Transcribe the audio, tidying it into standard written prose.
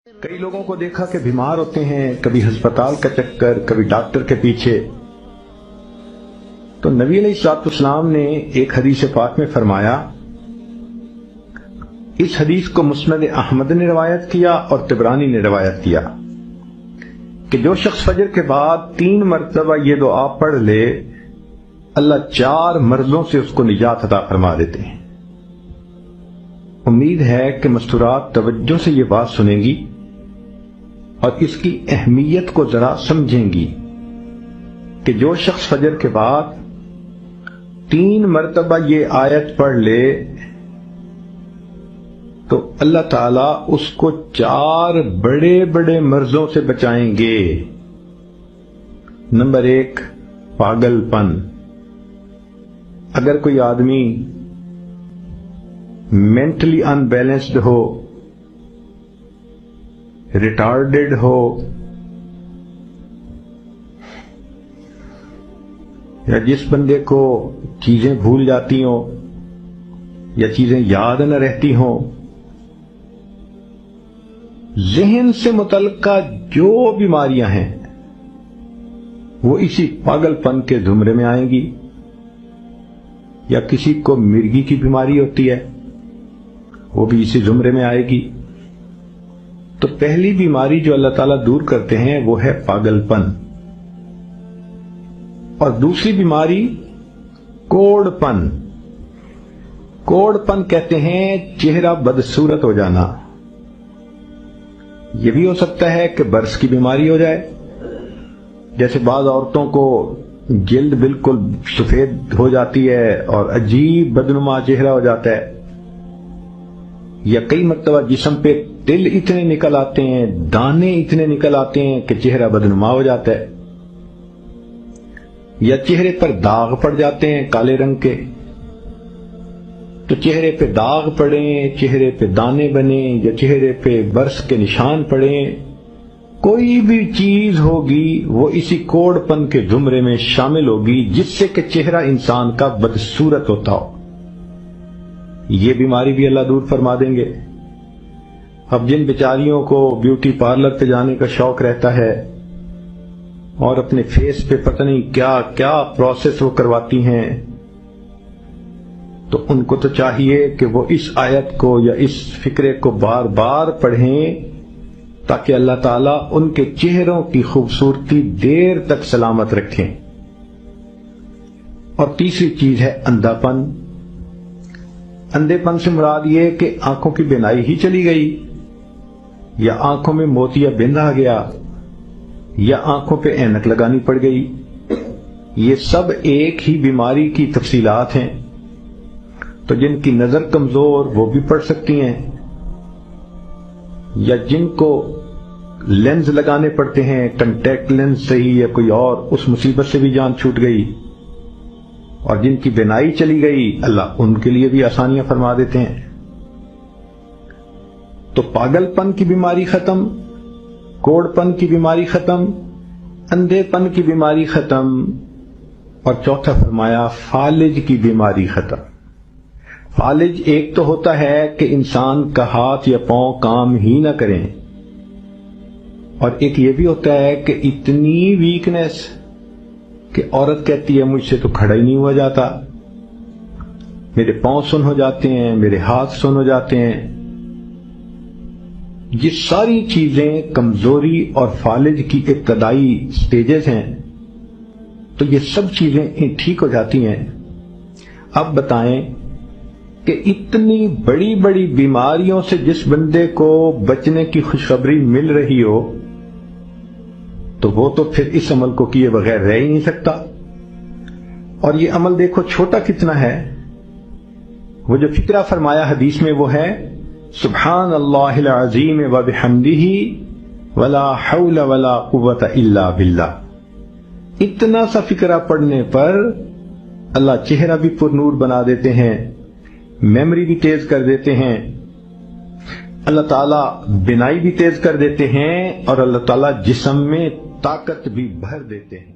کئی لوگوں کو دیکھا کہ بیمار ہوتے ہیں، کبھی ہسپتال کا چکر، کبھی ڈاکٹر کے پیچھے. تو نبی علیہ الصلوۃ والسلام نے ایک حدیث پاک میں فرمایا، اس حدیث کو مسند احمد نے روایت کیا اور طبرانی نے روایت کیا کہ جو شخص فجر کے بعد 3 مرتبہ یہ دعا پڑھ لے، اللہ 4 مرضوں سے اس کو نجات عطا فرما دیتے ہیں. امید ہے کہ مستورات توجہ سے یہ بات سنیں گی اور اس کی اہمیت کو ذرا سمجھیں گی کہ جو شخص فجر کے بعد 3 مرتبہ یہ آیت پڑھ لے تو اللہ تعالیٰ اس کو 4 بڑے بڑے مرضوں سے بچائیں گے. نمبر 1، پاگل پن. اگر کوئی آدمی مینٹلی ان بیلنسڈ ہو، ریٹارڈڈ ہو، یا جس بندے کو چیزیں بھول جاتی ہوں یا چیزیں یاد نہ رہتی ہوں، ذہن سے متعلقہ جو بیماریاں ہیں وہ اسی پاگل پن کے زمرے میں آئیں گی. یا کسی کو مرگی کی بیماری ہوتی ہے، وہ بھی اسی زمرے میں آئے گی. تو پہلی بیماری جو اللہ تعالیٰ دور کرتے ہیں وہ ہے پاگل پن. اور دوسری بیماری کوڑ پن. کوڑ پن کہتے ہیں چہرہ بدصورت ہو جانا. یہ بھی ہو سکتا ہے کہ برس کی بیماری ہو جائے، جیسے بعض عورتوں کو جلد بالکل سفید ہو جاتی ہے اور عجیب بدنما چہرہ ہو جاتا ہے. یا کئی مرتبہ جسم پہ تل اتنے نکل آتے ہیں، دانے اتنے نکل آتے ہیں کہ چہرہ بدنما ہو جاتا ہے. یا چہرے پر داغ پڑ جاتے ہیں کالے رنگ کے. تو چہرے پہ داغ پڑیں، چہرے پہ دانے بنیں، یا چہرے پہ برس کے نشان پڑیں، کوئی بھی چیز ہوگی وہ اسی کوڑ پن کے زمرے میں شامل ہوگی جس سے کہ چہرہ انسان کا بدصورت ہوتا ہو. یہ بیماری بھی اللہ دور فرما دیں گے. اب جن بیچاریوں کو بیوٹی پارلر پہ جانے کا شوق رہتا ہے اور اپنے فیس پہ پتہ نہیں کیا کیا پروسیس وہ کرواتی ہیں، تو ان کو تو چاہیے کہ وہ اس آیت کو یا اس فکرے کو بار بار پڑھیں تاکہ اللہ تعالیٰ ان کے چہروں کی خوبصورتی دیر تک سلامت رکھیں. اور تیسری چیز ہے اندھا پن. اندھے پن سے مراد یہ کہ آنکھوں کی بینائی ہی چلی گئی، یا آنکھوں میں موتیا بند آ گیا، یا آنکھوں پہ اینک لگانی پڑ گئی. یہ سب ایک ہی بیماری کی تفصیلات ہیں. تو جن کی نظر کمزور وہ بھی پڑھ سکتی ہیں، یا جن کو لینز لگانے پڑتے ہیں، کنٹیکٹ لینز صحیح یا کوئی اور، اس مصیبت سے بھی جان چھوٹ گئی. اور جن کی بینائی چلی گئی اللہ ان کے لیے بھی آسانیاں فرما دیتے ہیں. تو پاگل پن کی بیماری ختم، کوڑ پن کی بیماری ختم، اندھے پن کی بیماری ختم، اور چوتھا فرمایا فالج کی بیماری ختم. فالج ایک تو ہوتا ہے کہ انسان کا ہاتھ یا پاؤں کام ہی نہ کریں، اور ایک یہ بھی ہوتا ہے کہ اتنی ویکنیس کہ عورت کہتی ہے مجھ سے تو کھڑا ہی نہیں ہوا جاتا، میرے پاؤں سن ہو جاتے ہیں، میرے ہاتھ سن ہو جاتے ہیں. یہ ساری چیزیں کمزوری اور فالج کی ابتدائی سٹیجز ہیں. تو یہ سب چیزیں ٹھیک ہو جاتی ہیں. اب بتائیں کہ اتنی بڑی بڑی بیماریوں سے جس بندے کو بچنے کی خوشخبری مل رہی ہو تو وہ تو پھر اس عمل کو کیے بغیر رہ ہی نہیں سکتا. اور یہ عمل دیکھو چھوٹا کتنا ہے. وہ جو فکرہ فرمایا حدیث میں وہ ہے سبحان اللہ العظیم وبحمدہ ولا حول ولا قوت الا باللہ. اتنا سا فکرہ پڑھنے پر اللہ چہرہ بھی پر نور بنا دیتے ہیں، میموری بھی تیز کر دیتے ہیں، اللہ تعالیٰ بینائی بھی تیز کر دیتے ہیں، اور اللہ تعالیٰ جسم میں طاقت بھی بھر دیتے ہیں.